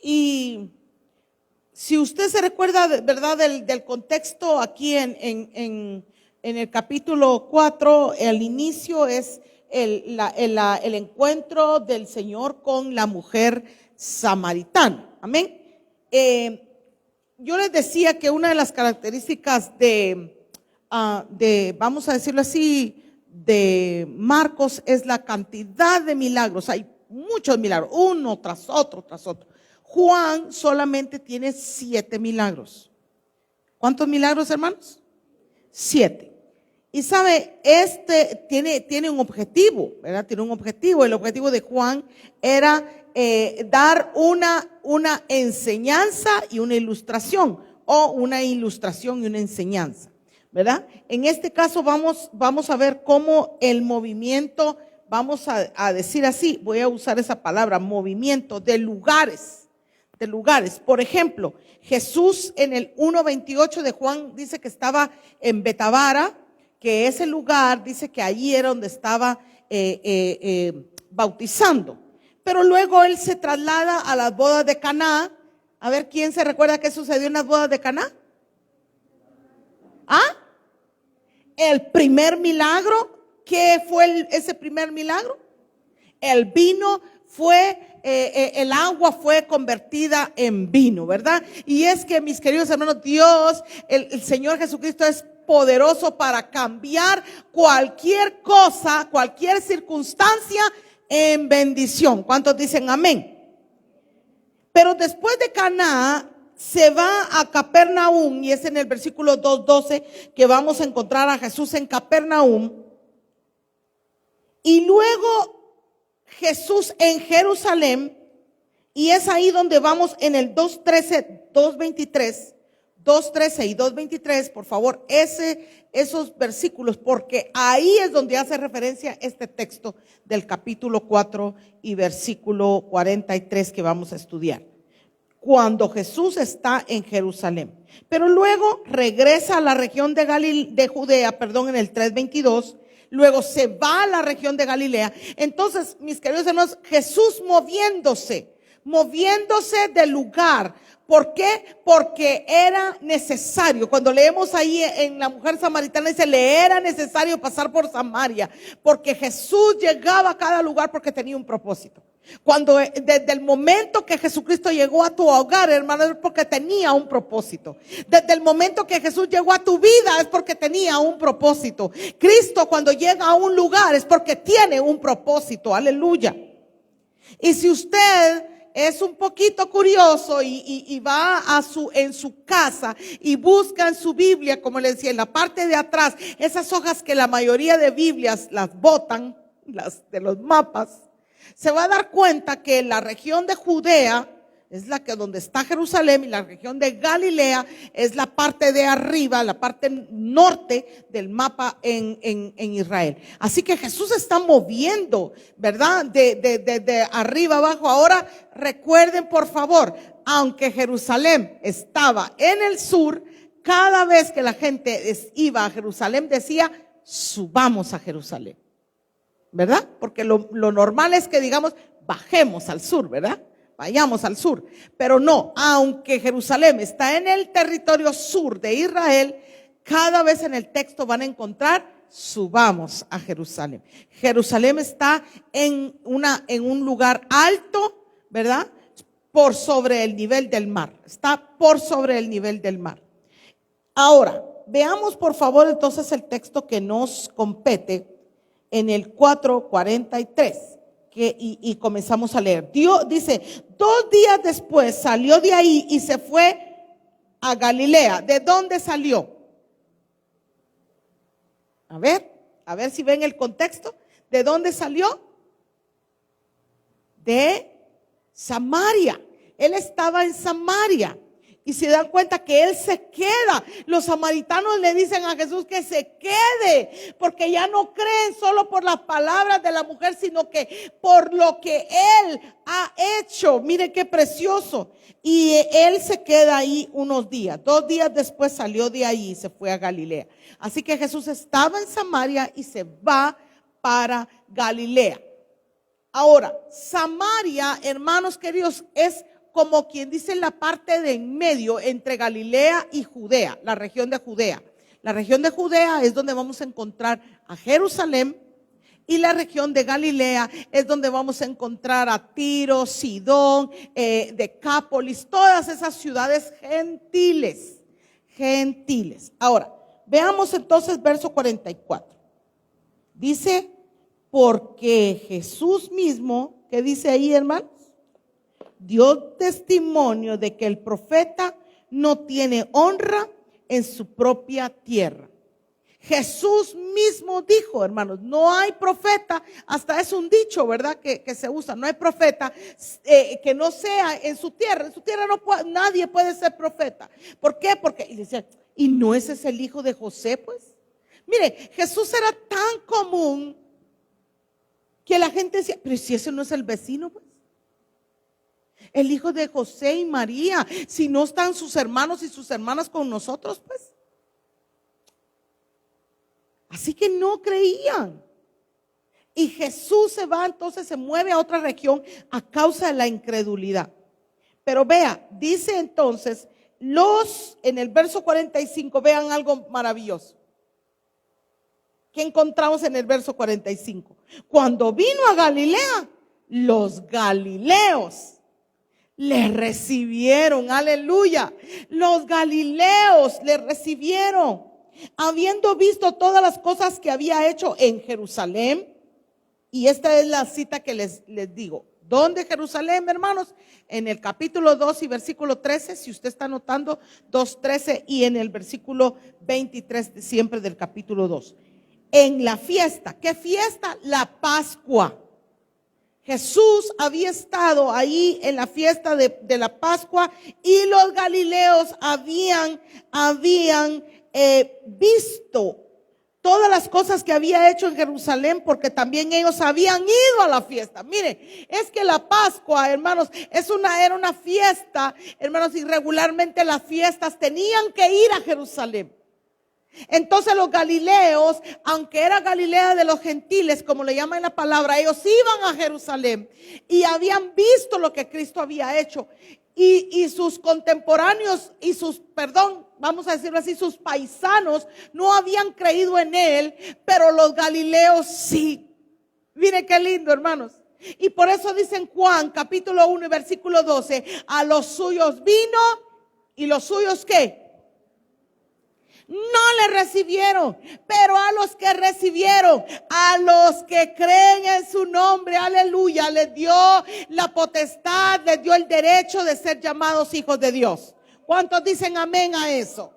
Y si usted se recuerda, ¿verdad?, del contexto aquí en el capítulo 4, el inicio es el encuentro del Señor con la mujer samaritana. Amén. Yo les decía que una de las características vamos a decirlo así, de Marcos es la cantidad de milagros. Hay muchos milagros, uno tras otro, tras otro. Juan solamente tiene 7 milagros. ¿Cuántos milagros, hermanos? 7. Y sabe, tiene un objetivo, ¿verdad? Tiene un objetivo. El objetivo de Juan era dar una enseñanza y una ilustración, o una ilustración y una enseñanza, ¿verdad? En este caso vamos a ver cómo el movimiento, vamos a decir así, voy a usar esa palabra, movimiento de lugares. Por ejemplo, Jesús en el 1:28 de Juan dice que estaba en Betabara, que ese lugar dice que allí era donde estaba bautizando. Pero luego él se traslada a las bodas de Caná. A ver, ¿quién se recuerda qué sucedió en las bodas de Caná? ¿Ah? El primer milagro. ¿Qué fue ese primer milagro? El vino el agua fue convertida en vino, ¿verdad? Y es que, mis queridos hermanos, Dios, el Señor Jesucristo es poderoso para cambiar cualquier cosa, cualquier circunstancia en bendición. ¿Cuántos dicen amén? Pero después de Caná se va a Capernaum, y es en el versículo 2:12 que vamos a encontrar a Jesús en Capernaum. Y luego Jesús en Jerusalén, y es ahí donde vamos en el 2:13, 2:23, 2:13 y 2:23, por favor, esos versículos, porque ahí es donde hace referencia este texto del capítulo 4 y versículo 43 que vamos a estudiar. Cuando Jesús está en Jerusalén, pero luego regresa a la región de Judea, en el 3:22. Luego se va a la región de Galilea. Entonces, mis queridos hermanos, Jesús moviéndose del lugar. ¿Por qué? Porque era necesario. Cuando leemos ahí en la mujer samaritana, dice, le era necesario pasar por Samaria, porque Jesús llegaba a cada lugar porque tenía un propósito. Desde el momento que Jesucristo llegó a tu hogar, hermano, es porque tenía un propósito. Desde el momento que Jesús llegó a tu vida es porque tenía un propósito. Cristo, cuando llega a un lugar, es porque tiene un propósito. Aleluya. Y si usted es un poquito curioso y va en su casa y busca en su Biblia, como le decía, en la parte de atrás, esas hojas que la mayoría de Biblias las botan, las de los mapas, se va a dar cuenta que la región de Judea es donde está Jerusalén, y la región de Galilea es la parte de arriba, la parte norte del mapa en Israel. Así que Jesús está moviendo, ¿verdad? De arriba abajo. Ahora recuerden, por favor, aunque Jerusalén estaba en el sur, cada vez que la gente iba a Jerusalén decía, subamos a Jerusalén, ¿verdad? Porque lo normal es que digamos, bajemos al sur, ¿verdad? Vayamos al sur. Pero no, aunque Jerusalén está en el territorio sur de Israel, cada vez en el texto van a encontrar, subamos a Jerusalén. Jerusalén está en un lugar alto, ¿verdad? Por sobre el nivel del mar. Está por sobre el nivel del mar. Ahora, veamos por favor entonces el texto que nos compete en el 4:43. Y comenzamos a leer. Dios dice, 2 días después salió de ahí y se fue a Galilea. ¿De dónde salió? A ver si ven el contexto. ¿De dónde salió? De Samaria. Él estaba en Samaria. Y se dan cuenta que él se queda. Los samaritanos le dicen a Jesús que se quede, porque ya no creen solo por las palabras de la mujer, sino que por lo que él ha hecho. Miren qué precioso. Y él se queda ahí unos días. 2 días después salió de ahí y se fue a Galilea. Así que Jesús estaba en Samaria y se va para Galilea. Ahora, Samaria, hermanos queridos, es como quien dice la parte de en medio entre Galilea y Judea, la región de Judea. La región de Judea es donde vamos a encontrar a Jerusalén, y la región de Galilea es donde vamos a encontrar a Tiro, Sidón, Decápolis, todas esas ciudades gentiles. Ahora, veamos entonces verso 44. Dice, porque Jesús mismo, ¿qué dice ahí, hermanos? Dio testimonio de que el profeta no tiene honra en su propia tierra. Jesús mismo dijo, hermanos, no hay profeta, hasta es un dicho, ¿verdad? Que se usa, no hay profeta que no sea en su tierra. En su tierra no puede, nadie puede ser profeta. ¿Por qué? Porque, y decía, ¿y no ese es el hijo de José, pues? Mire, Jesús era tan común que la gente decía, pero si ese no es el vecino, pues. El hijo de José y María, si no están sus hermanos y sus hermanas con nosotros, pues. Así que no creían. Y Jesús se va, entonces se mueve a otra región a causa de la incredulidad. Pero vea, dice entonces, en el verso 45, vean algo maravilloso. ¿Qué encontramos en el verso 45? Cuando vino a Galilea, los galileos le recibieron, aleluya. Los galileos le recibieron, habiendo visto todas las cosas que había hecho en Jerusalén. Y esta es la cita que les digo. ¿Dónde Jerusalén, hermanos? En el capítulo 2 y versículo 13, si usted está anotando, 2:13, y en el versículo 23 siempre del capítulo 2. En la fiesta, ¿qué fiesta? La Pascua. Jesús había estado ahí en la fiesta de la Pascua, y los galileos habían visto todas las cosas que había hecho en Jerusalén, porque también ellos habían ido a la fiesta. Mire, es que la Pascua, hermanos, era una fiesta, hermanos, y regularmente las fiestas tenían que ir a Jerusalén. Entonces los galileos, aunque era Galilea de los gentiles, como le llaman en la palabra, ellos iban a Jerusalén y habían visto lo que Cristo había hecho. Y sus contemporáneos y vamos a decirlo así, sus paisanos no habían creído en él, pero los galileos sí. Mire qué lindo, hermanos. Y por eso dice en Juan capítulo 1 y versículo 12, a los suyos vino, y los suyos ¿qué? No le recibieron, pero a los que recibieron, a los que creen en su nombre, aleluya, les dio la potestad, les dio el derecho de ser llamados hijos de Dios. ¿Cuántos dicen amén a eso?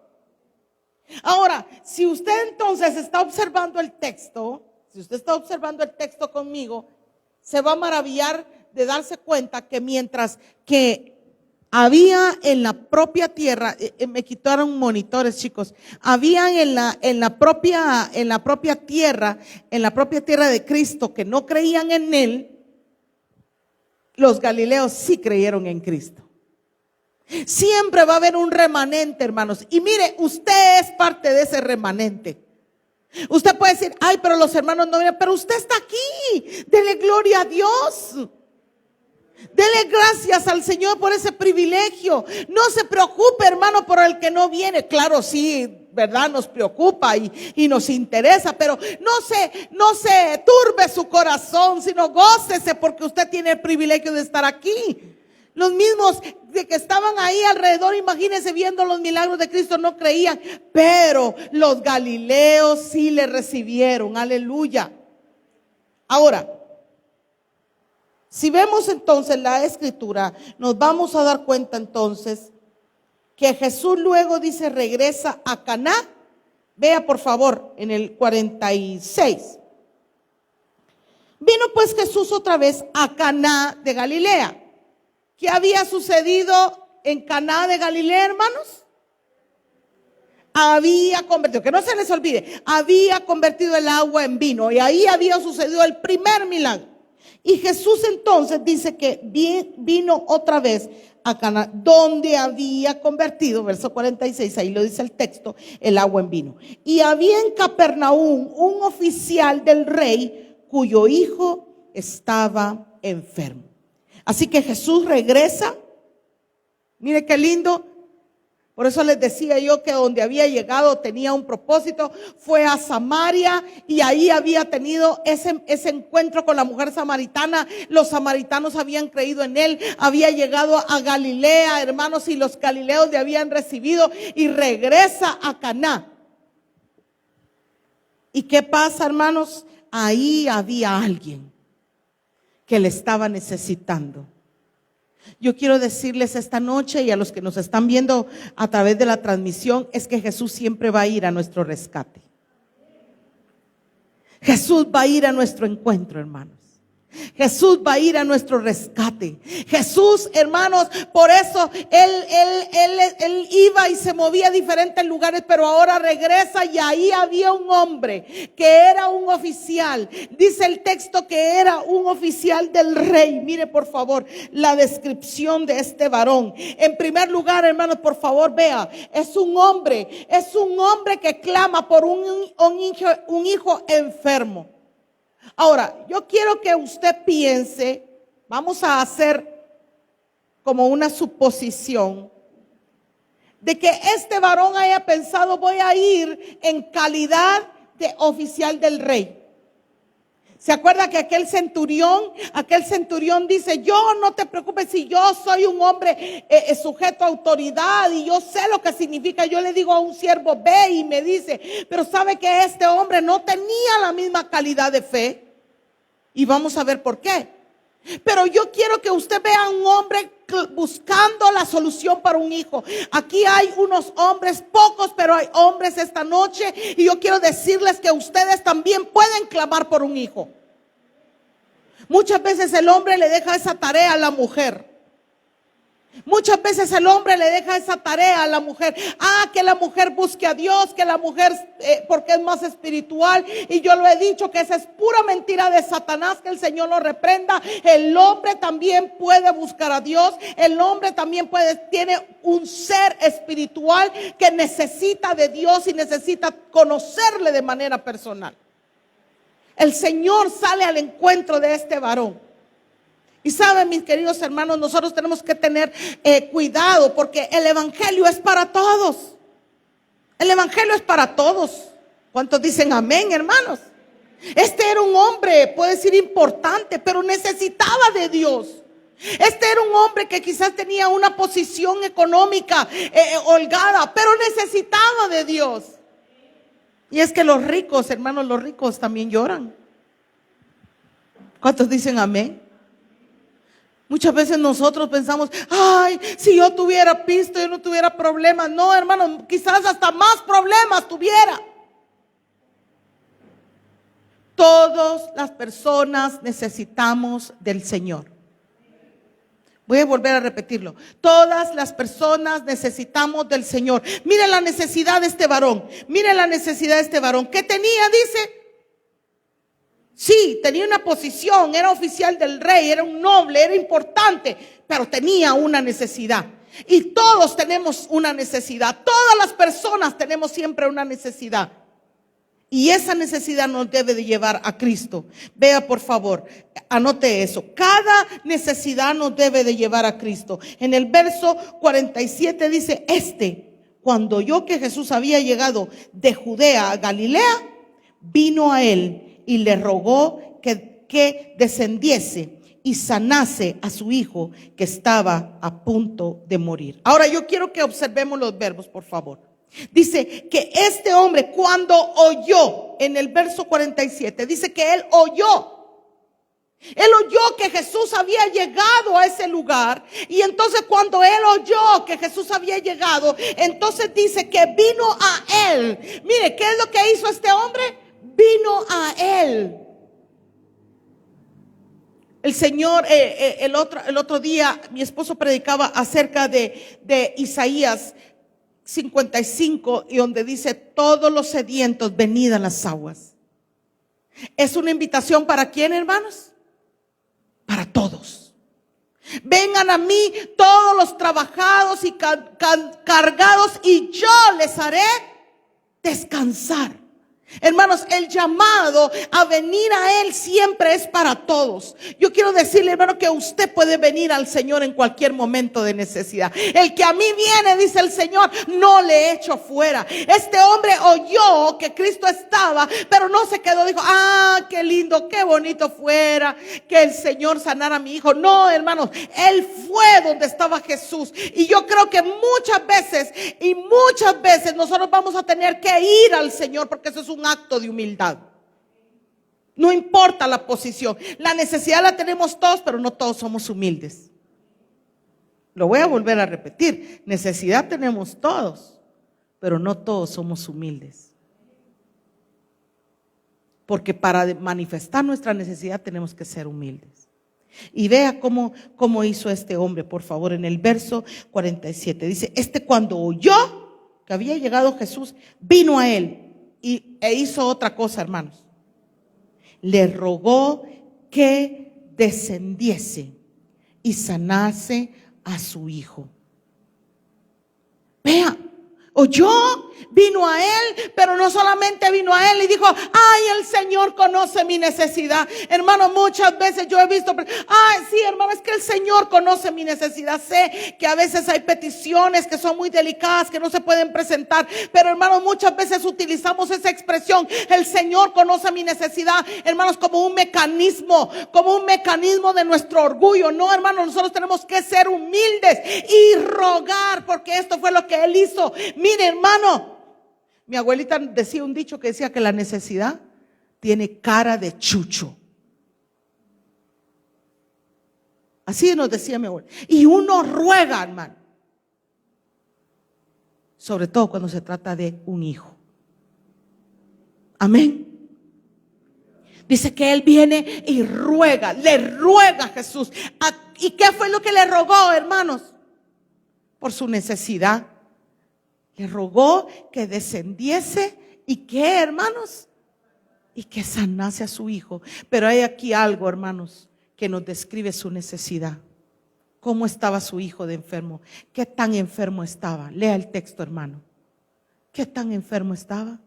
Ahora, si usted entonces está observando el texto, conmigo, se va a maravillar de darse cuenta que mientras que había en la propia tierra, me quitaron monitores, chicos, había en la propia tierra de Cristo que no creían en él, los galileos sí creyeron en Cristo. Siempre va a haber un remanente, hermanos, y mire, usted es parte de ese remanente. Usted puede decir, ay, pero los hermanos no vienen, pero usted está aquí, dele gloria a Dios. Dele gracias al Señor por ese privilegio. No se preocupe, hermano, por el que no viene. Claro, sí, verdad, nos preocupa y nos interesa, pero no se turbe su corazón, sino gócese porque usted tiene el privilegio de estar aquí. Los mismos de que estaban ahí alrededor, imagínense, viendo los milagros de Cristo, no creían, pero los galileos sí le recibieron, aleluya. Ahora, si vemos entonces la escritura, nos vamos a dar cuenta entonces que Jesús luego dice regresa a Caná. Vea por favor en el 46. Vino pues Jesús otra vez a Caná de Galilea. ¿Qué había sucedido en Caná de Galilea, hermanos? Había convertido, que no se les olvide, había convertido el agua en vino, y ahí había sucedido el primer milagro. Y Jesús entonces dice que vino otra vez a Caná, donde había convertido, verso 46, ahí lo dice el texto, el agua en vino. Y había en Capernaum un oficial del rey cuyo hijo estaba enfermo. Así que Jesús regresa Mire qué lindo. Por eso les decía yo que donde había llegado tenía un propósito. Fue a Samaria y ahí había tenido ese encuentro con la mujer samaritana. Los samaritanos habían creído en él. Había llegado a Galilea, hermanos, y los galileos le habían recibido, y regresa a Caná. ¿Y qué pasa, hermanos? Ahí había alguien que le estaba necesitando. Yo quiero decirles esta noche, y a los que nos están viendo a través de la transmisión, es que Jesús siempre va a ir a nuestro rescate. Jesús va a ir a nuestro encuentro, hermanos. Jesús va a ir a nuestro rescate. Jesús, hermanos, por eso él iba y se movía a diferentes lugares, pero ahora regresa y ahí había un hombre que era un oficial. Dice el texto que era un oficial del rey. Mire por favor la descripción de este varón. En primer lugar, hermanos, por favor vea, es un hombre que clama por un hijo enfermo. Ahora, yo quiero que usted piense, vamos a hacer como una suposición, de que este varón haya pensado: voy a ir en calidad de oficial del rey. ¿Se acuerda que aquel centurión dice: yo, no te preocupes, si yo soy un hombre sujeto a autoridad y yo sé lo que significa? Yo le digo a un siervo: ve, y me dice. Pero sabe que este hombre no tenía la misma calidad de fe, y vamos a ver por qué. Pero yo quiero que usted vea a un hombre buscando la solución para un hijo. Aquí hay unos hombres, pocos, pero hay hombres esta noche, y yo quiero decirles que ustedes también pueden clamar por un hijo. Muchas veces el hombre le deja esa tarea a la mujer. Muchas veces el hombre le deja esa tarea a la mujer. Que la mujer busque a Dios, que la mujer porque es más espiritual. Y yo lo he dicho que esa es pura mentira de Satanás, que el Señor lo reprenda. El hombre también puede buscar a Dios. El hombre también tiene un ser espiritual que necesita de Dios y necesita conocerle de manera personal. El Señor sale al encuentro de este varón. Y saben, mis queridos hermanos, nosotros tenemos que tener cuidado, porque el evangelio es para todos. El evangelio es para todos. ¿Cuántos dicen amén, hermanos? Este era un hombre, puede decir, importante, pero necesitaba de Dios. Este era un hombre que quizás tenía una posición económica holgada, pero necesitaba de Dios. Y es que los ricos, hermanos, los ricos también lloran. ¿Cuántos dicen amén? Muchas veces nosotros pensamos: ay, si yo tuviera pisto, yo no tuviera problemas. No, hermano, quizás hasta más problemas tuviera. Todas las personas necesitamos del Señor. Voy a volver a repetirlo. Todas las personas necesitamos del Señor. Miren la necesidad de este varón. Miren la necesidad de este varón. ¿Qué tenía? Dice. Sí, tenía una posición, era oficial del rey, era un noble, era importante, pero tenía una necesidad. Y todos tenemos una necesidad. Todas las personas tenemos siempre una necesidad. Y esa necesidad nos debe de llevar a Cristo. Vea, por favor, anote eso. Cada necesidad nos debe de llevar a Cristo. En el verso 47 dice: cuando oyó que Jesús había llegado de Judea a Galilea, vino a él y le rogó que descendiese y sanase a su hijo, que estaba a punto de morir. Ahora yo quiero que observemos los verbos, por favor. Dice que este hombre, cuando oyó, en el verso 47, dice que él oyó. Él oyó que Jesús había llegado a ese lugar. Y entonces cuando él oyó que Jesús había llegado, entonces dice que vino a él. Mire, ¿qué es lo que hizo este hombre? Vino a él. El Señor, el otro día mi esposo predicaba acerca de Isaías 55, y donde dice: todos los sedientos, venid a las aguas. Es una invitación ¿para quién, hermanos? Para todos. Vengan a mí todos los trabajados y cargados, y yo les haré descansar. Hermanos, el llamado a venir a Él siempre es para todos. Yo quiero decirle, hermano, que usted puede venir al Señor en cualquier momento de necesidad. El que a mí viene, dice el Señor, no le echo fuera. Este hombre oyó que Cristo estaba, pero no se quedó. Dijo, qué lindo, qué bonito fuera que el Señor sanara a mi hijo. No, hermanos, Él fue donde estaba Jesús. Y yo creo que muchas veces nosotros vamos a tener que ir al Señor, porque eso es un acto de humildad. No importa la posición, la necesidad la tenemos todos, pero no todos somos humildes. Lo voy a volver a repetir, necesidad tenemos todos, pero no todos somos humildes. Porque para manifestar nuestra necesidad tenemos que ser humildes. Y vea cómo hizo este hombre, por favor, en el verso 47. Dice, cuando oyó que había llegado Jesús, vino a él e hizo otra cosa, hermanos. Le rogó que descendiese y sanase a su hijo. Vea, oyó, vino a él, pero no solamente vino a él y dijo, el Señor conoce mi necesidad. Hermano, muchas veces yo he visto, sí, hermano, es que el Señor conoce mi necesidad. Sé que a veces hay peticiones que son muy delicadas, que no se pueden presentar, pero hermano, muchas veces utilizamos esa expresión, el Señor conoce mi necesidad, hermanos, como un mecanismo de nuestro orgullo. No, hermano, nosotros tenemos que ser humildes y rogar, porque esto fue lo que Él hizo. Mire, hermano, mi abuelita decía un dicho que decía que la necesidad tiene cara de chucho. Así nos decía mi abuela. Y uno ruega, hermano, sobre todo cuando se trata de un hijo. Amén. Dice que él viene y ruega, le ruega a Jesús. ¿Y qué fue lo que le rogó, hermanos? Por su necesidad. Le rogó que descendiese y que, hermanos, y que sanase a su hijo. Pero hay aquí algo, hermanos, que nos describe su necesidad. ¿Cómo estaba su hijo de enfermo? ¿Qué tan enfermo estaba? Lea el texto, hermano. ¿Qué tan enfermo estaba?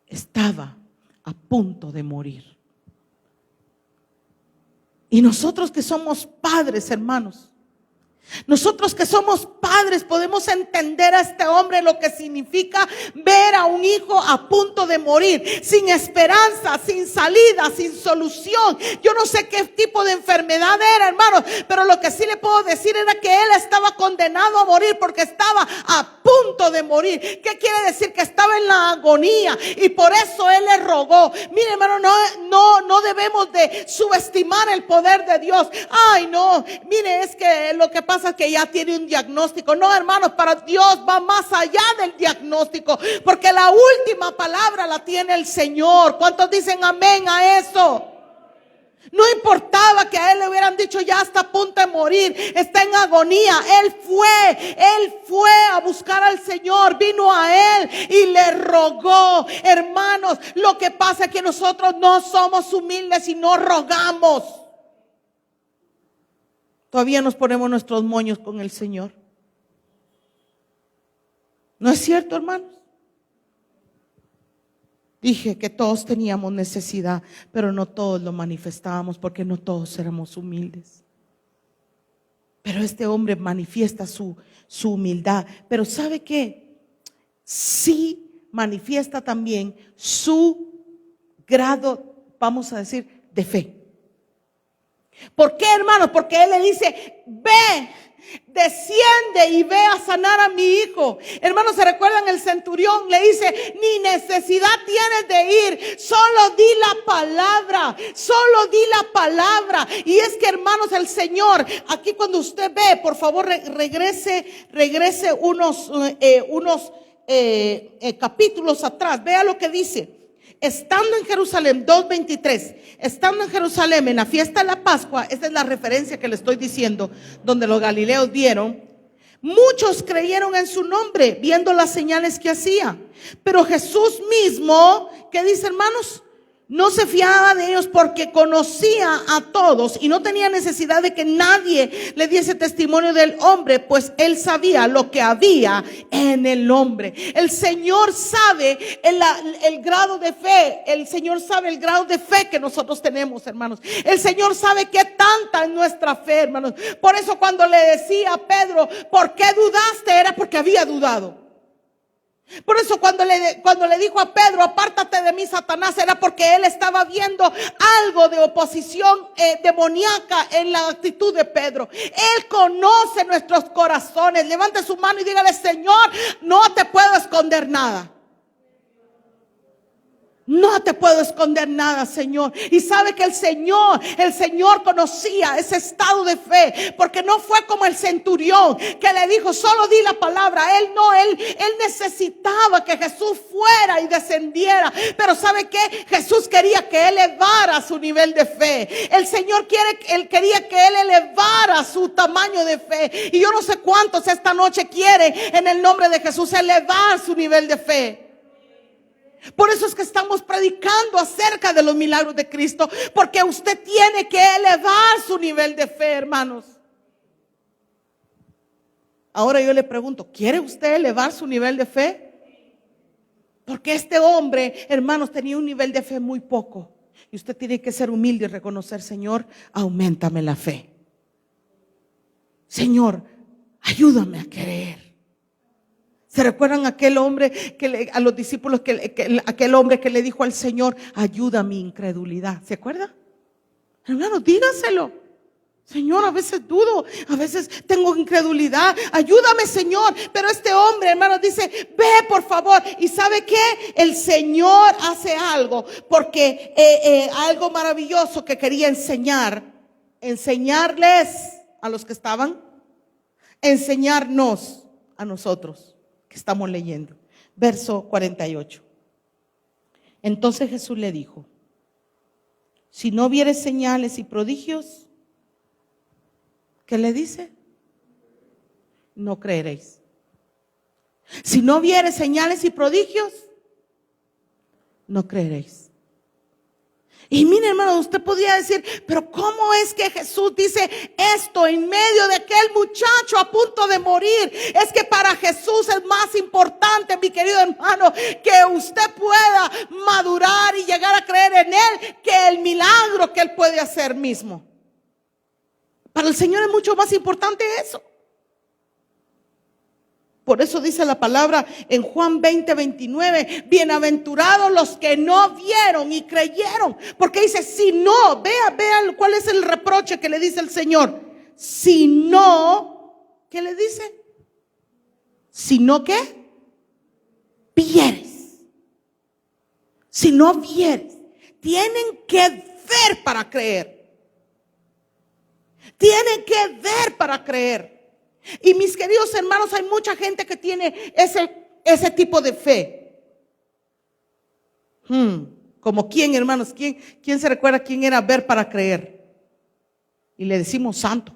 Estaba a punto de morir. Y nosotros que somos padres, hermanos, nosotros que somos padres podemos entender a este hombre lo que significa ver a un hijo a punto de morir, sin esperanza, sin salida, sin solución. Yo no sé qué tipo de enfermedad era, hermanos, pero lo que sí le puedo decir era que él estaba condenado a morir porque estaba a punto de morir. ¿Qué quiere decir? Que estaba en la agonía y por eso él le rogó. Mire, hermano, no debemos de subestimar el poder de Dios. No, mire, es que lo que pasa es que ya tiene un diagnóstico. No, hermanos, para Dios va más allá del diagnóstico, porque la última palabra la tiene el Señor. ¿Cuántos dicen amén a eso? No importaba que a él le hubieran dicho ya está a punto de morir, está en agonía. Él fue a buscar al Señor, vino a él y le rogó. Hermanos, lo que pasa es que nosotros no somos humildes y no rogamos. Todavía nos ponemos nuestros moños con el Señor. ¿No es cierto, hermanos? Dije que todos teníamos necesidad, pero no todos lo manifestábamos porque no todos éramos humildes. Pero este hombre manifiesta su humildad. Pero ¿sabe qué? Sí manifiesta también su grado, vamos a decir, de fe. ¿Por qué, hermano? Porque él le dice, ve, desciende y ve a sanar a mi hijo. Hermanos, ¿se recuerdan? El centurión le dice, ni necesidad tienes de ir, solo di la palabra, solo di la palabra. Y es que, hermanos, el Señor, aquí cuando usted ve, por favor, regrese unos capítulos atrás, vea lo que dice. Estando en Jerusalén, 2:23, estando en Jerusalén en la fiesta de la Pascua, esta es la referencia que le estoy diciendo, donde los galileos vieron, muchos creyeron en su nombre, viendo las señales que hacía. Pero Jesús mismo, ¿qué dice, hermanos? No se fiaba de ellos porque conocía a todos y no tenía necesidad de que nadie le diese testimonio del hombre, pues él sabía lo que había en el hombre. El Señor sabe el grado de fe. El Señor sabe el grado de fe que nosotros tenemos, hermanos. El Señor sabe qué tanta es nuestra fe, hermanos. Por eso cuando le decía a Pedro, ¿por qué dudaste? Era porque había dudado. Por eso cuando le dijo a Pedro, apártate de mí, Satanás, era porque él estaba viendo algo de oposición demoníaca en la actitud de Pedro. Él conoce nuestros corazones. Levante su mano y dígale: Señor, no te puedo esconder nada. No te puedo esconder nada, Señor. Y sabe que el Señor conocía ese estado de fe, porque no fue como el centurión que le dijo: solo di la palabra. Él necesitaba que Jesús fuera y descendiera. Pero ¿sabe qué? Jesús quería que él elevara su nivel de fe. El Señor quería que él elevara su tamaño de fe. Y yo no sé cuántos esta noche quieren, en el nombre de Jesús, elevar su nivel de fe. Por eso es que estamos predicando acerca de los milagros de Cristo, porque usted tiene que elevar su nivel de fe, hermanos. Ahora yo le pregunto, ¿quiere usted elevar su nivel de fe? Porque este hombre, hermanos, tenía un nivel de fe muy poco. Y usted tiene que ser humilde y reconocer: Señor, auméntame la fe. Señor, ayúdame a creer. ¿Se recuerdan aquel hombre a los discípulos, aquel hombre que le dijo al Señor: ayuda mi incredulidad? ¿Se acuerda? Hermano, dígaselo: Señor, a veces dudo, a veces tengo incredulidad, ayúdame, Señor. Pero este hombre, hermano, dice: ve, por favor. ¿Y sabe qué? El Señor hace algo, porque algo maravilloso que quería enseñarles a los que estaban, enseñarnos a nosotros que estamos leyendo. Verso 48. Entonces Jesús le dijo: si no vieres señales y prodigios, ¿qué le dice? No creeréis. Si no vieres señales y prodigios, no creeréis. Y mire, hermano, usted podría decir: pero ¿cómo es que Jesús dice esto en medio de aquel muchacho a punto de morir? Es que para Jesús es más importante, mi querido hermano, que usted pueda madurar y llegar a creer en Él, que el milagro que Él puede hacer mismo. Para el Señor es mucho más importante eso. Por eso dice la palabra en Juan 20:29, bienaventurados los que no vieron y creyeron. Porque dice: si no, vean cuál es el reproche que le dice el Señor. Si no, ¿qué le dice? Si no, ¿qué? Vieres. Si no vieres, tienen que ver para creer. Tienen que ver para creer. Y mis queridos hermanos, hay mucha gente que tiene ese tipo de fe. Como quién, hermanos, ¿quién se recuerda quién era ver para creer? Y le decimos santo.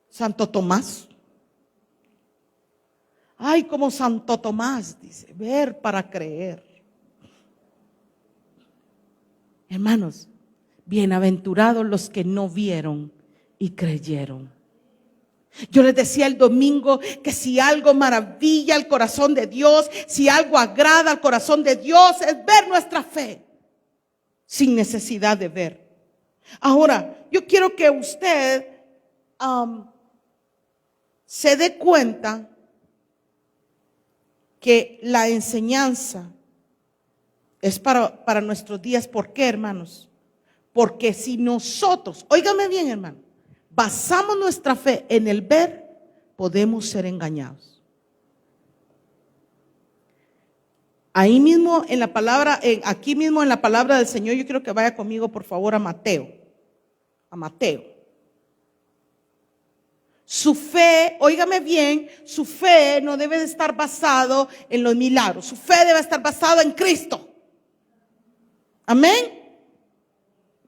Santo Tomás. Ay, como Santo Tomás, dice, ver para creer. Hermanos, bienaventurados los que no vieron y creyeron. Yo les decía el domingo que si algo maravilla el corazón de Dios, si algo agrada al corazón de Dios, es ver nuestra fe sin necesidad de ver. Ahora, yo quiero que usted se dé cuenta que la enseñanza es para nuestros días. ¿Por qué, hermanos? Porque si nosotros, óigame bien, hermano, basamos nuestra fe en el ver, podemos ser engañados. Ahí mismo en la palabra, aquí mismo en la palabra del Señor, yo quiero que vaya conmigo por favor a Mateo. A Mateo. Su fe, óigame bien, su fe no debe de estar basado en los milagros. Su fe debe estar basada en Cristo. Amén.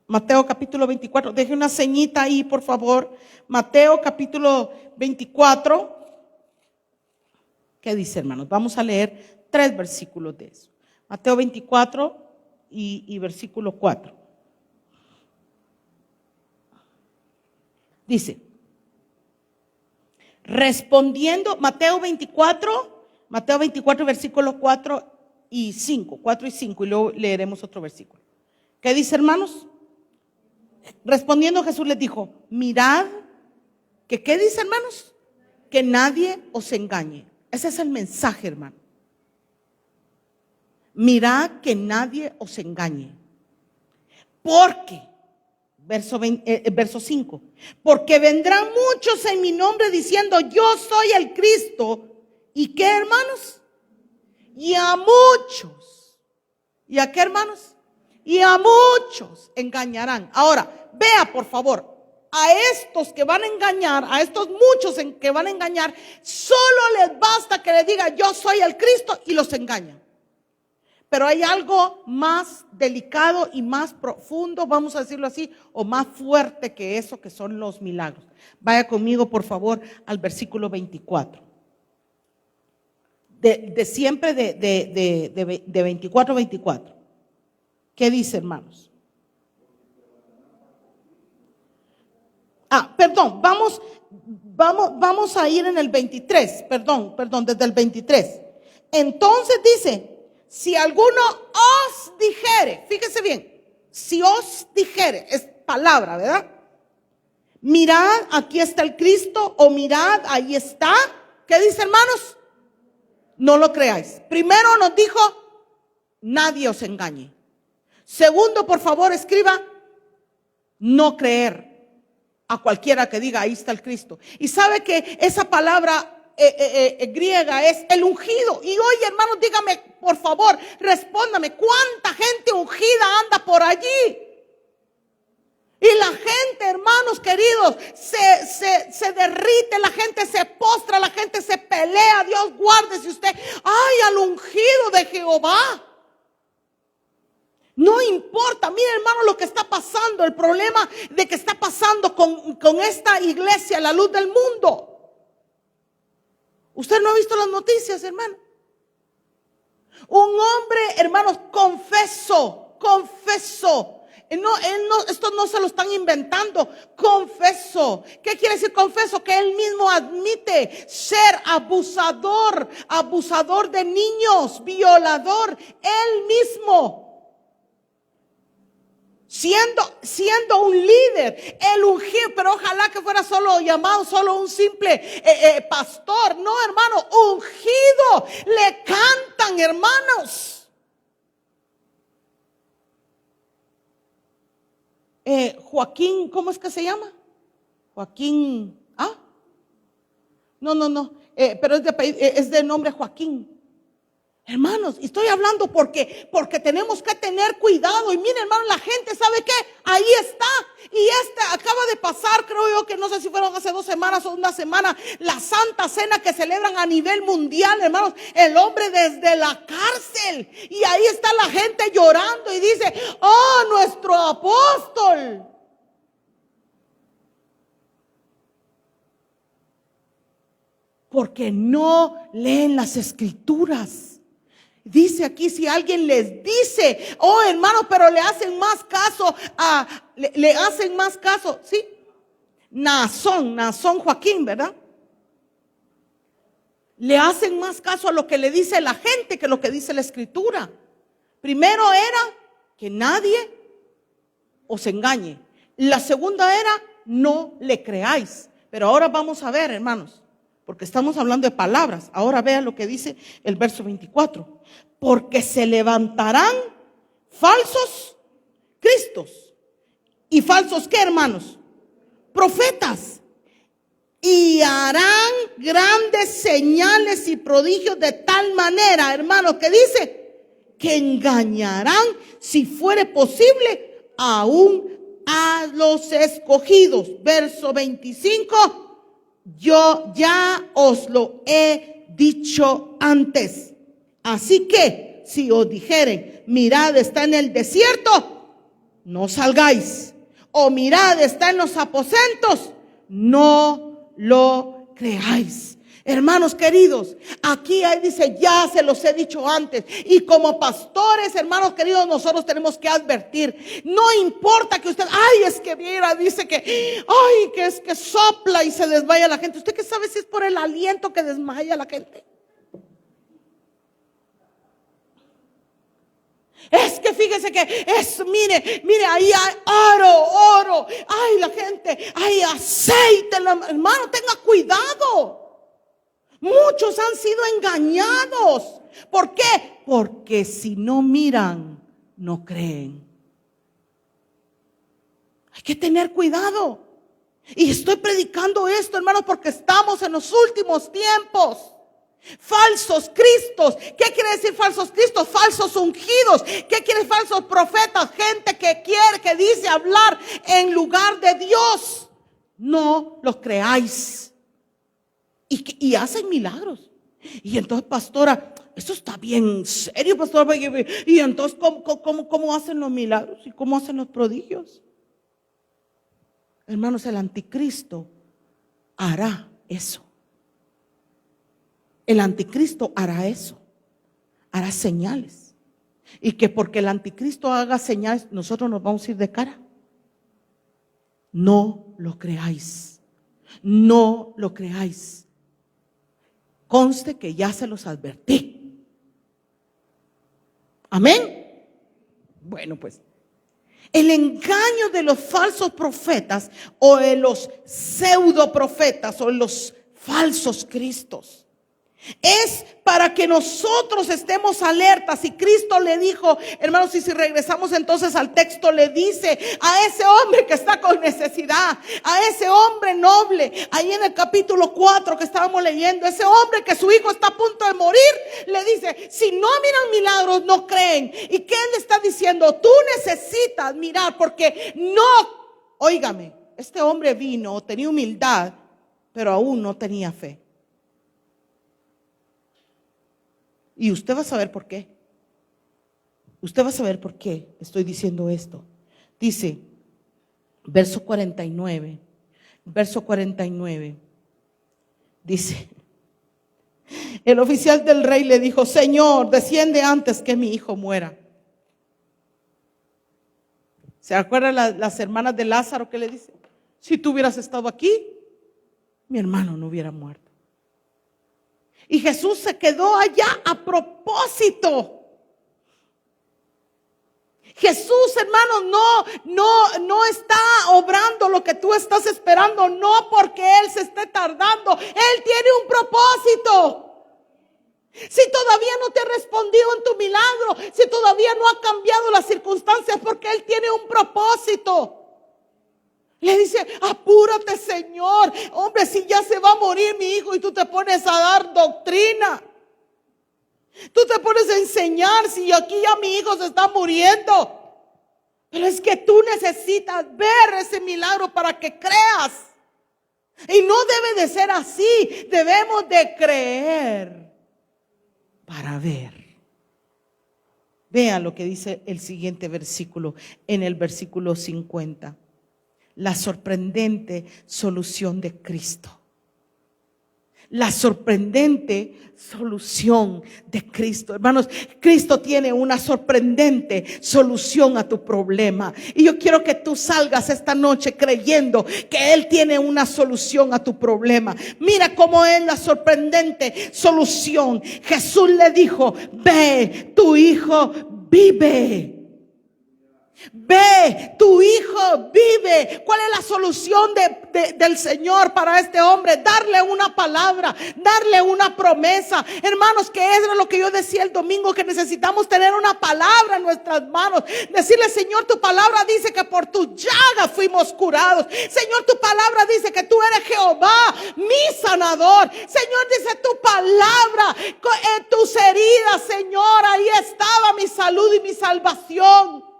Mateo capítulo 24, deje una ceñita ahí por favor. Mateo capítulo 24. ¿Qué dice, hermanos? Vamos a leer 3 versículos de eso. Mateo 24 y versículo 4. Dice, respondiendo, Mateo 24, versículos 4 y 5, y luego leeremos otro versículo. ¿Qué dice, hermanos? Respondiendo Jesús les dijo, mirad, que ¿qué dice, hermanos? Que nadie os engañe. Ese es el mensaje, hermano. Mirad que nadie os engañe. Porque, verso 5, porque vendrán muchos en mi nombre diciendo, yo soy el Cristo. ¿Y qué, hermanos? Y a muchos. ¿Y a qué, hermanos? Y a muchos engañarán. Ahora, vea por favor, a estos que van a engañar, a estos muchos que van a engañar, solo les basta que les diga, yo soy el Cristo, y los engañan. Pero hay algo más delicado y más profundo, vamos a decirlo así, o más fuerte que eso, que son los milagros. Vaya conmigo, por favor, al versículo 24. Siempre de 24 a 24. ¿Qué dice, hermanos? Perdón, vamos a ir en el 23, perdón, desde el 23. Entonces dice, si alguno os dijere, fíjese bien, si os dijere, es palabra, ¿verdad? Mirad, aquí está el Cristo, o mirad, ahí está. ¿Qué dice, hermanos? No lo creáis. Primero nos dijo, nadie os engañe. Segundo, por favor, escriba, no creer a cualquiera que diga, ahí está el Cristo. Y sabe que esa palabra griega es el ungido. Y hoy, hermanos, dígame, por favor, respóndame, ¿cuánta gente ungida anda por allí? Y la gente, hermanos queridos, se derrite, la gente se postra, la gente se pelea. Dios guarde si usted, ay, al ungido de Jehová. No importa, mire, hermano, lo que está pasando, el problema de que está pasando con esta iglesia, la luz del mundo. ¿Usted no ha visto las noticias, hermano? Un hombre, hermanos, confesó. Esto no se lo están inventando, confesó. ¿Qué quiere decir confesó? Que él mismo admite ser abusador de niños, violador, él mismo. Siendo un líder, el ungido, pero ojalá que fuera solo llamado, solo un simple pastor. No, hermano, ungido, le cantan, hermanos. Joaquín, ¿cómo es que se llama? Joaquín, no, pero es de nombre Joaquín. Hermanos, estoy hablando porque tenemos que tener cuidado. Y miren, hermanos, la gente, ¿sabe qué? Ahí está. Y acaba de pasar, creo yo, que no sé si fueron hace 2 semanas o una semana, la Santa Cena que celebran a nivel mundial, hermanos. El hombre desde la cárcel. Y ahí está la gente llorando y dice, oh, nuestro apóstol. Porque no leen las escrituras. Dice aquí, si alguien les dice, oh, hermano, pero le hacen más caso le hacen más caso, ¿sí? Nazón Joaquín, ¿verdad? Le hacen más caso a lo que le dice la gente que lo que dice la escritura. Primero era que nadie os engañe. La segunda era, no le creáis. Pero ahora vamos a ver, hermanos, porque estamos hablando de palabras. Ahora vean lo que dice el verso 24. Porque se levantarán falsos cristos. ¿Y falsos qué, hermanos? Profetas. Y harán grandes señales y prodigios de tal manera, hermanos, que dice, que engañarán, si fuere posible, aún a los escogidos. Verso 25. Yo ya os lo he dicho antes. Así que si os dijeren, mirad, está en el desierto, no salgáis. O mirad, está en los aposentos, no lo creáis. Hermanos queridos, aquí ahí dice, ya se los he dicho antes. Y como pastores, hermanos queridos, nosotros tenemos que advertir. No importa que usted, ay, es que mira, dice que, ay, que es que sopla y se desmaya la gente. ¿Usted qué sabe si es por el aliento que desmaya la gente? Es que fíjese que es, mire, ahí hay oro, ay, la gente, hay aceite, hermano, tenga cuidado. Muchos han sido engañados. ¿Por qué? Porque si no miran, no creen. Hay que tener cuidado. Y estoy predicando esto, hermanos, porque estamos en los últimos tiempos. Falsos cristos. ¿Qué quiere decir falsos cristos? Falsos ungidos. ¿Qué quiere decir falsos profetas? Gente que quiere, que dice hablar en lugar de Dios. No los creáis. Y hacen milagros. Y entonces, pastora, eso está bien serio, pastora. Y entonces, ¿cómo hacen los milagros? ¿Y cómo hacen los prodigios? Hermanos, el anticristo hará eso. El anticristo hará eso. Hará señales. Y que porque el anticristo haga señales, nosotros nos vamos a ir de cara. No lo creáis. No lo creáis. Conste que ya se los advertí. Amén. Bueno, pues el engaño de los falsos profetas o de los pseudo profetas o los falsos cristos es para que nosotros estemos alertas. Y Cristo le dijo, hermanos, y si regresamos entonces al texto, le dice a ese hombre que está con necesidad, a ese hombre noble, ahí en el capítulo 4 que estábamos leyendo, ese hombre que su hijo está a punto de morir, le dice, si no miran milagros, no creen. ¿Y qué él le está diciendo? Tú necesitas mirar, porque no, óigame, este hombre vino, tenía humildad, pero aún no tenía fe. Y usted va a saber por qué. Usted va a saber por qué estoy diciendo esto. Dice, verso 49. Verso 49. Dice, el oficial del rey le dijo, Señor, desciende antes que mi hijo muera. ¿Se acuerdan las hermanas de Lázaro que le dicen? Si tú hubieras estado aquí, mi hermano no hubiera muerto. Y Jesús se quedó allá a propósito. Jesús, hermano, no está obrando lo que tú estás esperando, no porque Él se esté tardando. Él tiene un propósito. Si todavía no te ha respondido en tu milagro, si todavía no ha cambiado las circunstancias, porque Él tiene un propósito. Le dice, apúrate, Señor. Hombre, si ya se va a morir mi hijo y tú te pones a dar doctrina. Tú te pones a enseñar si aquí ya mi hijo se está muriendo. Pero es que tú necesitas ver ese milagro para que creas. Y no debe de ser así. Debemos de creer para ver. Vean lo que dice el siguiente versículo, en el versículo 50. La sorprendente solución de Cristo. La sorprendente solución de Cristo. Hermanos, Cristo tiene una sorprendente solución a tu problema. Y yo quiero que tú salgas esta noche creyendo que Él tiene una solución a tu problema. Mira cómo es la sorprendente solución. Jesús le dijo, ve, tu hijo vive. Ve, tu hijo vive. ¿Cuál es la solución del Señor para este hombre? Darle una palabra, darle una promesa. Hermanos, que es lo que yo decía el domingo, que necesitamos tener una palabra en nuestras manos. Decirle, Señor, tu palabra dice que por tu llaga fuimos curados. Señor, tu palabra dice que tú eres Jehová, mi sanador. Señor, dice tu palabra, en tus heridas, Señor, ahí estaba mi salud y mi salvación.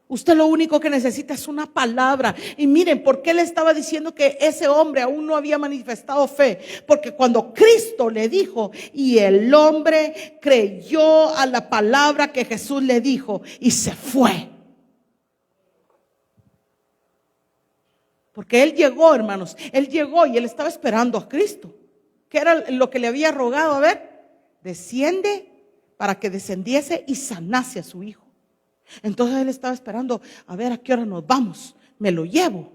Usted lo único que necesita es una palabra. Y miren, ¿por qué le estaba diciendo que ese hombre aún no había manifestado fe? Porque cuando Cristo le dijo, y el hombre creyó a la palabra que Jesús le dijo y se fue. Porque él llegó, hermanos, él llegó y él estaba esperando a Cristo. ¿Qué era lo que le había rogado? A ver, desciende para que descendiese y sanase a su hijo. Entonces él estaba esperando, a ver a qué hora nos vamos, me lo llevo.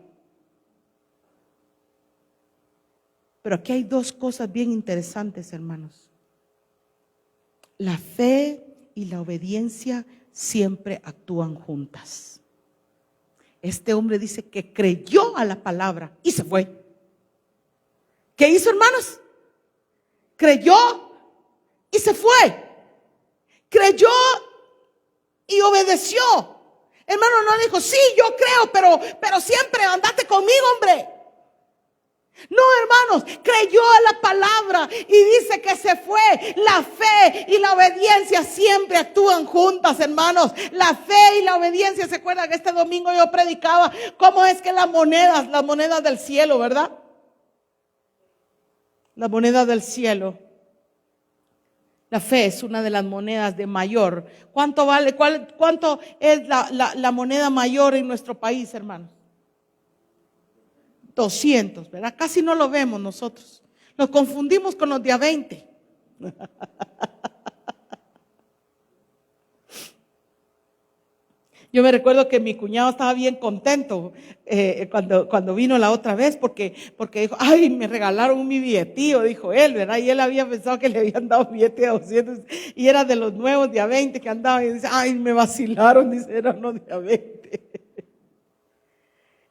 Pero aquí hay dos cosas bien interesantes, hermanos. La fe y la obediencia siempre actúan juntas. Este hombre dice que creyó a la palabra y se fue. ¿Qué hizo, hermanos? Creyó y se fue. Creyó y obedeció. Hermano, no dijo, sí, yo creo, pero siempre andate conmigo, hombre. No, hermanos, creyó a la palabra y dice que se fue. La fe y la obediencia siempre actúan juntas, hermanos. La fe y la obediencia. ¿Se acuerdan que este domingo yo predicaba cómo es que las monedas del cielo, verdad? La moneda del cielo. La fe es una de las monedas de mayor. ¿Cuánto vale? ¿Cuánto es la moneda mayor en nuestro país, hermanos? 200, ¿verdad? Casi no lo vemos nosotros. Nos confundimos con los de a 20. Yo me recuerdo que mi cuñado estaba bien contento cuando vino la otra vez porque dijo, ay, me regalaron mi billetío, dijo él, ¿verdad? Y él había pensado que le habían dado billete de 200 y era de los nuevos de a 20 que andaban y dice, ay, me vacilaron, dice, eran los de a 20.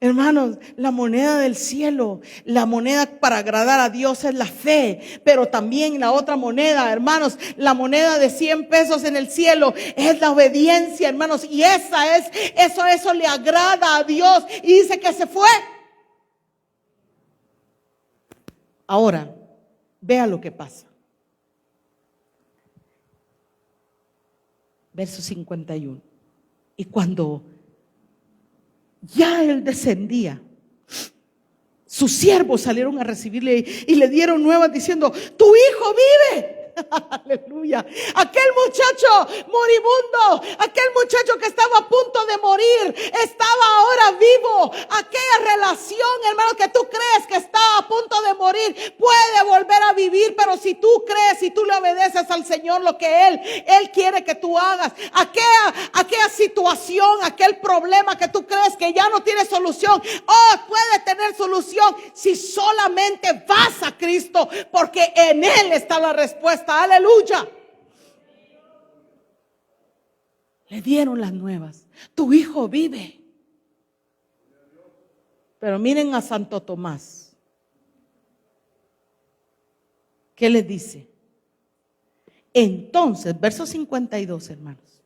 Hermanos, la moneda del cielo, la moneda para agradar a Dios es la fe, pero también la otra moneda, hermanos, la moneda de 100 pesos en el cielo es la obediencia, hermanos, y eso le agrada a Dios y dice que se fue. Ahora, vea lo que pasa. Verso 51. Y cuando ya él descendía, sus siervos salieron a recibirle y le dieron nuevas diciendo, tu hijo vive. Aleluya. Aquel muchacho moribundo, aquel muchacho que estaba a punto de morir, estaba ahora vivo. Aquella relación, hermano, que tú crees que está a punto de morir, puede volver a vivir. Pero si tú crees y tú le obedeces al Señor lo que Él quiere que tú hagas, aquella situación, aquel problema que tú crees que ya no tiene solución, puede tener solución si solamente vas a Cristo, porque en Él está la respuesta. Aleluya. Le dieron las nuevas. Tu hijo vive. Pero miren a Santo Tomás. ¿Qué les dice? Entonces, verso 52, hermanos.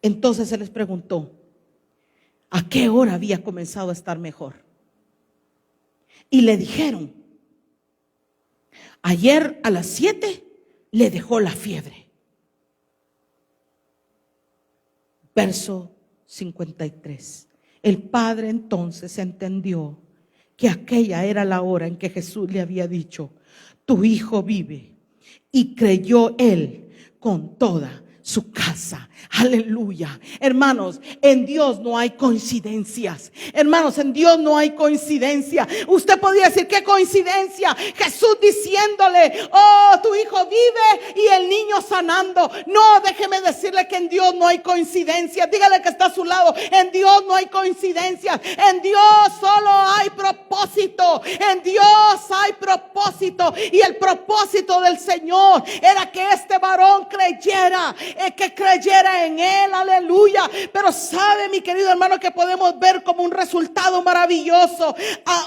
Entonces se les preguntó, ¿a qué hora había comenzado a estar mejor? Y le dijeron, ayer a las 7 le dejó la fiebre. Verso 53. El padre entonces entendió que aquella era la hora en que Jesús le había dicho, tu hijo vive. Y creyó él con toda su casa. Aleluya. Hermanos, en Dios no hay coincidencias. Hermanos, en Dios no hay coincidencia. Usted podría decir, ¿qué coincidencia? Jesús diciéndole, tu hijo vive y el niño sanando. No, déjeme decirle que en Dios no hay coincidencia. Dígale que está a su lado. En Dios no hay coincidencias. En Dios solo hay propósito. En Dios hay propósito. Y el propósito del Señor era que este varón creyera, que creyera en Él, aleluya. Pero sabe, mi querido hermano, que podemos ver como un resultado maravilloso.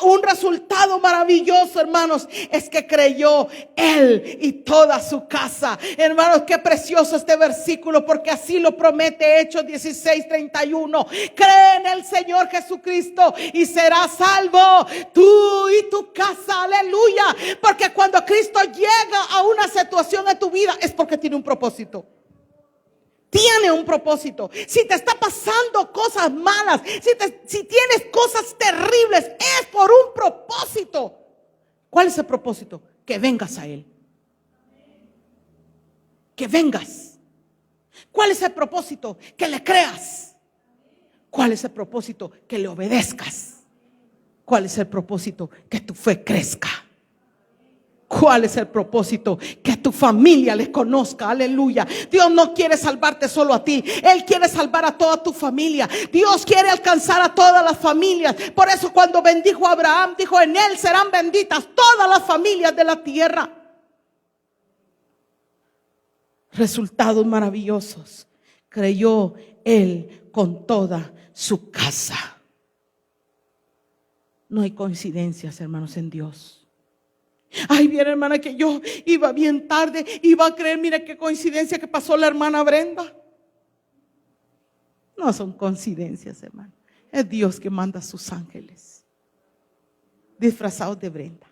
Un resultado maravilloso, hermanos, es que creyó él y toda su casa. Hermanos, qué precioso este versículo, porque así lo promete Hechos 16:31. Cree en el Señor Jesucristo y serás salvo, tú y tu casa, aleluya. Porque cuando Cristo llega a una situación en tu vida es porque tiene un propósito. Tiene un propósito. Si te está pasando cosas malas, si tienes cosas terribles, es por un propósito. ¿Cuál es el propósito? Que vengas a Él. Que vengas. ¿Cuál es el propósito? Que le creas. ¿Cuál es el propósito? Que le obedezcas. ¿Cuál es el propósito? Que tu fe crezca. ¿Cuál es el propósito? Que tu familia les conozca. Aleluya. Dios no quiere salvarte solo a ti. Él quiere salvar a toda tu familia. Dios quiere alcanzar a todas las familias. Por eso cuando bendijo a Abraham, dijo: en él serán benditas todas las familias de la tierra. Resultados maravillosos. Creyó él con toda su casa. No hay coincidencias, hermanos, en Dios. Ay, bien, hermana, que yo iba bien tarde, iba a creer, mira qué coincidencia que pasó la hermana Brenda. No son coincidencias, hermano. Es Dios que manda a sus ángeles disfrazados de Brenda.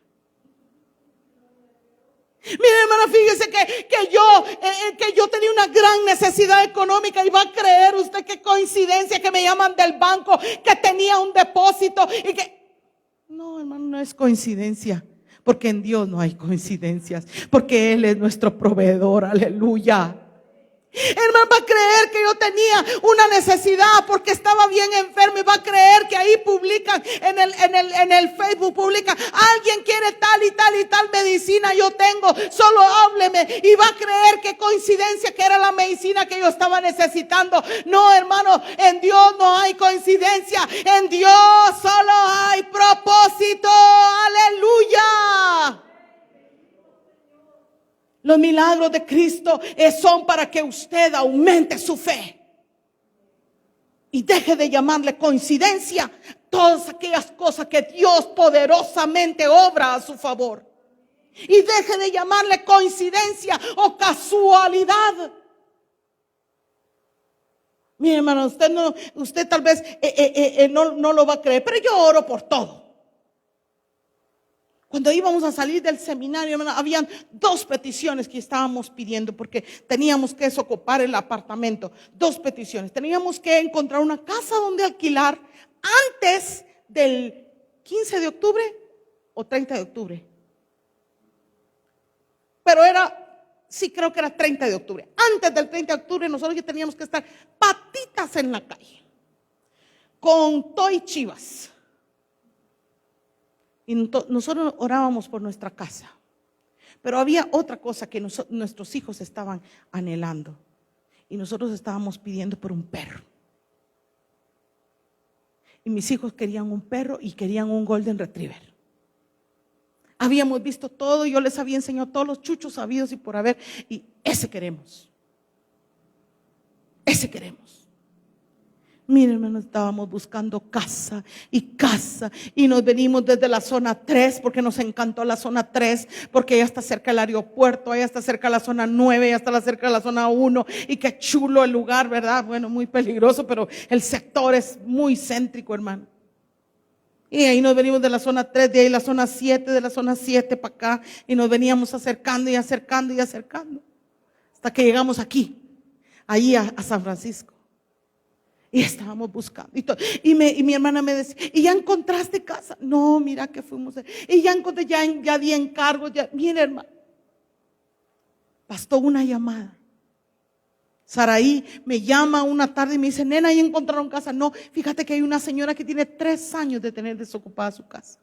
Mira, hermana, fíjese que yo tenía una gran necesidad económica y va a creer usted qué coincidencia que me llaman del banco, que tenía un depósito y que... No, hermano, no es coincidencia. Porque en Dios no hay coincidencias. Porque Él es nuestro proveedor. Aleluya. Hermano, va a creer que yo tenía una necesidad porque estaba bien enfermo, y va a creer que ahí publican en el Facebook, publican: alguien quiere tal y tal y tal medicina, yo tengo, solo hábleme. Y va a creer que coincidencia que era la medicina que yo estaba necesitando. No, hermano, en Dios no hay coincidencia. En Dios solo hay propósito. Aleluya. Los milagros de Cristo son para que usted aumente su fe y deje de llamarle coincidencia todas aquellas cosas que Dios poderosamente obra a su favor, y deje de llamarle coincidencia o casualidad. Mire, hermano, usted tal vez no lo va a creer, pero yo oro por todo. Cuando íbamos a salir del seminario, hermano, habían 2 peticiones que estábamos pidiendo porque teníamos que desocupar el apartamento. 2 peticiones. Teníamos que encontrar una casa donde alquilar antes del 15 de octubre o 30 de octubre. Pero sí, creo que era 30 de octubre. Antes del 30 de octubre nosotros ya teníamos que estar patitas en la calle con toy chivas. Y nosotros orábamos por nuestra casa. Pero había otra cosa que nuestros hijos estaban anhelando. Y nosotros estábamos pidiendo por un perro. Y mis hijos querían un perro y querían un Golden Retriever. Habíamos visto todo, yo les había enseñado todos los chuchos habidos y por haber. Y ese queremos. Ese queremos. Miren, hermanos, estábamos buscando casa y nos venimos desde la zona 3 porque nos encantó la zona 3, porque ya está cerca el aeropuerto, ya está cerca la zona 9, ya está cerca de la zona 1 y qué chulo el lugar, ¿verdad? Bueno, muy peligroso, pero el sector es muy céntrico, hermano. Y ahí nos venimos de la zona 3, de ahí la zona 7, de la zona 7 para acá, y nos veníamos acercando y acercando y acercando hasta que llegamos aquí, ahí a San Francisco. Y estábamos buscando y mi hermana me decía: ¿y ya encontraste casa? No, mira que fuimos. Y ya encontré, ya di encargos. Mira, hermano, bastó una llamada. Saraí me llama una tarde y me dice: nena, ¿ya encontraron casa? No, fíjate que hay una señora que tiene 3 años de tener desocupada su casa.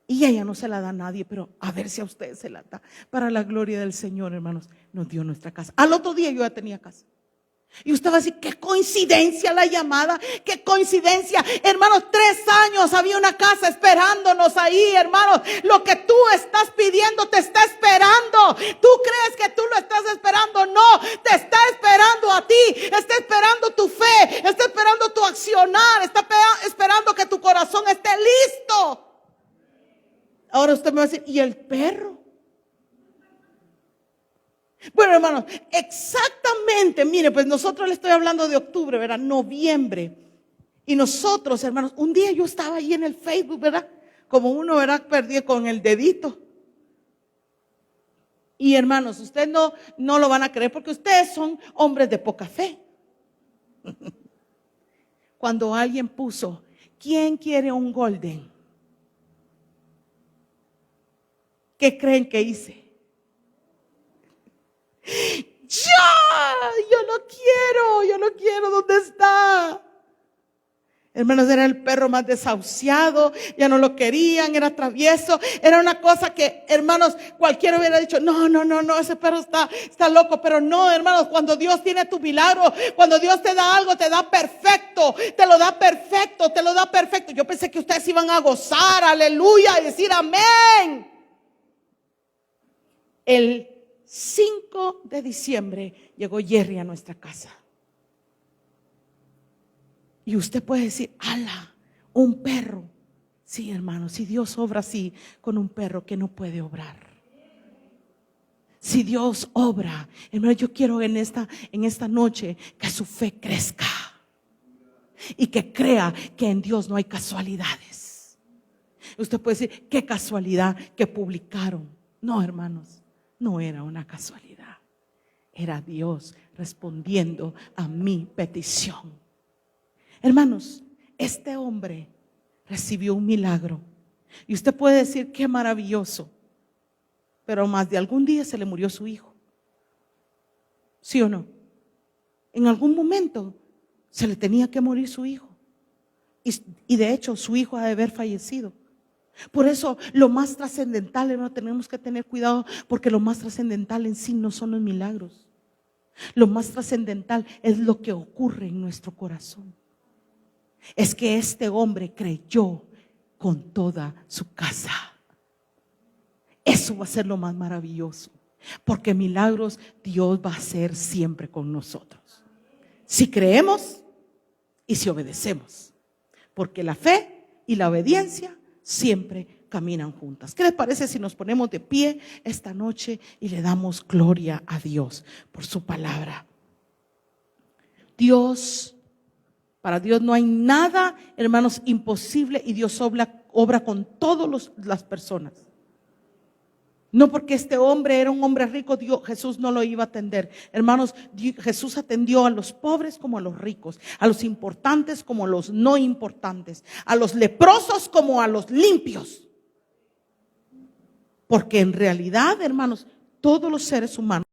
Y ella no se la da a nadie, pero a ver si a ustedes se la da. Para la gloria del Señor, hermanos, nos dio nuestra casa. Al otro día yo ya tenía casa. Y usted va a decir: qué coincidencia la llamada, qué coincidencia. Hermanos, 3 años había una casa esperándonos ahí, hermanos. Lo que tú estás pidiendo te está esperando. ¿Tú crees que tú lo estás esperando? No, te está esperando a ti. Está esperando tu fe, está esperando tu accionar, está esperando que tu corazón esté listo. Ahora usted me va a decir: ¿y el perro? Bueno, hermanos, exactamente, mire, pues nosotros le estoy hablando de octubre, ¿verdad? Noviembre. Y nosotros, hermanos, un día yo estaba ahí en el Facebook, ¿verdad? Como uno, ¿verdad? Perdí con el dedito. Y hermanos, ustedes no lo van a creer porque ustedes son hombres de poca fe. Cuando alguien puso: ¿quién quiere un Golden? ¿Qué creen que hice? Yo lo quiero, ¿dónde está? Hermanos, era el perro más desahuciado, ya no lo querían, era travieso, era una cosa que, hermanos, cualquiera hubiera dicho, no, ese perro está loco, pero no, hermanos, cuando Dios tiene tu milagro, cuando Dios te da algo, te da perfecto, te lo da perfecto, te lo da perfecto. Yo pensé que ustedes iban a gozar, aleluya, y decir amén. El 5 de diciembre llegó Jerry a nuestra casa. Y usted puede decir, ala, un perro. Sí, hermano, si Dios obra así con un perro, que no puede obrar. Si Dios obra, hermano, yo quiero en esta noche que su fe crezca y que crea que en Dios no hay casualidades. Usted puede decir, qué casualidad que publicaron. No, hermanos, no era una casualidad. Era Dios respondiendo a mi petición. Hermanos, este hombre recibió un milagro. Y usted puede decir, qué maravilloso. Pero más de algún día se le murió su hijo. ¿Sí o no? En algún momento se le tenía que morir su hijo. Y de hecho su hijo ha de haber fallecido. Por eso lo más trascendental, hermano, tenemos que tener cuidado, porque lo más trascendental en sí no son los milagros. Lo más trascendental es lo que ocurre en nuestro corazón. Es que este hombre creyó con toda su casa. Eso va a ser lo más maravilloso, porque milagros Dios va a hacer siempre con nosotros, si creemos y si obedecemos, porque la fe y la obediencia siempre caminan juntas. ¿Qué les parece si nos ponemos de pie esta noche y le damos gloria a Dios por su palabra? Para Dios no hay nada, hermanos, imposible, y Dios obra con todas las personas. No porque este hombre era un hombre rico, Jesús no lo iba a atender. Hermanos, Jesús atendió a los pobres como a los ricos, a los importantes como a los no importantes, a los leprosos como a los limpios. Porque en realidad, hermanos, todos los seres humanos